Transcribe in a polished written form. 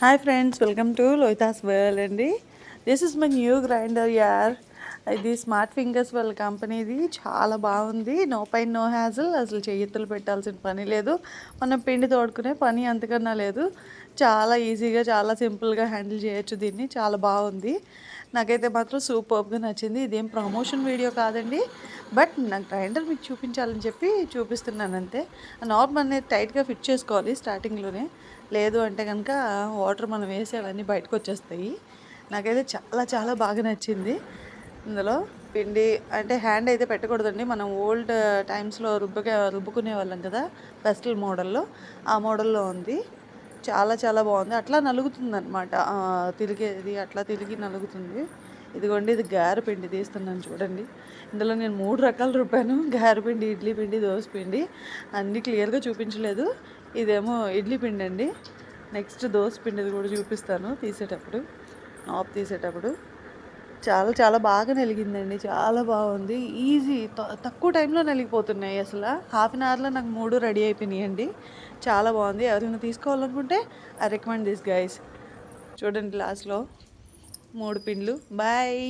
Hi friends, welcome to Lohitha's world అండి. This is my new grinder యార్. ఇది smart fingers వాళ్ళ కంపెనీది. చాలా బాగుంది. No pain no hassle. అసలు చేతులు పెట్టాల్సిన పని లేదు. మనం పిండి తోడుకునే పని అంతకన్నా లేదు. చాలా ఈజీగా, చాలా సింపుల్గా హ్యాండిల్ చేయొచ్చు దీన్ని. చాలా బాగుంది. నాకైతే మాత్రం సూపర్గా నచ్చింది. ఇదేం ప్రమోషన్ వీడియో కాదండి, బట్ నా గ్రైండర్ మీకు చూపించాలని చెప్పి చూపిస్తున్నాను అంతే. నార్మల్ అనేది టైట్గా ఫిట్ చేసుకోవాలి స్టార్టింగ్లోనే. లేదు అంటే కనుక వాటర్ మనం వేసేవన్నీ బయటకు వచ్చేస్తాయి. నాకైతే చాలా చాలా బాగా నచ్చింది. ఇందులో పిండి అంటే హ్యాండ్ అయితే పెట్టకూడదండి. మనం ఓల్డ్ టైమ్స్లో రుబ్బుకునే వాళ్ళం కదా, పెస్టల్ మోడల్లో. ఆ మోడల్లో ఉంది. చాలా చాలా బాగుంది. అట్లా నలుగుతుంది అనమాట, తిరిగేది అట్లా తిరిగి నలుగుతుంది. ఇదిగోండి, ఇది గారె పిండి తీస్తున్నాను చూడండి. ఇందులో నేను 3 రకాలు రుబ్బాను. గారె పిండి, ఇడ్లీ పిండి, దోశ పిండి. అన్నీ క్లియర్గా చూపించలేదు. ఇదేమో ఇడ్లీ పిండి అండి. నెక్స్ట్ దోశ పిండిది కూడా చూపిస్తాను తీసేటప్పుడు, ఆఫ్ తీసేటప్పుడు. చాలా చాలా బాగా నలిగిందండి. చాలా బాగుంది. ఈజీ, తక్కువ టైంలో నలిగిపోతున్నాయి. అసలు హాఫ్ అన్ అవర్లో నాకు 3 రెడీ అయిపోయినాయండి. చాలా బాగుంది. ఎవరైనా తీసుకోవాలనుకుంటే ఐ రికమెండ్ దిస్ గైస్. చూడండి, లాస్ట్లో 3 పిండ్లు. బాయ్.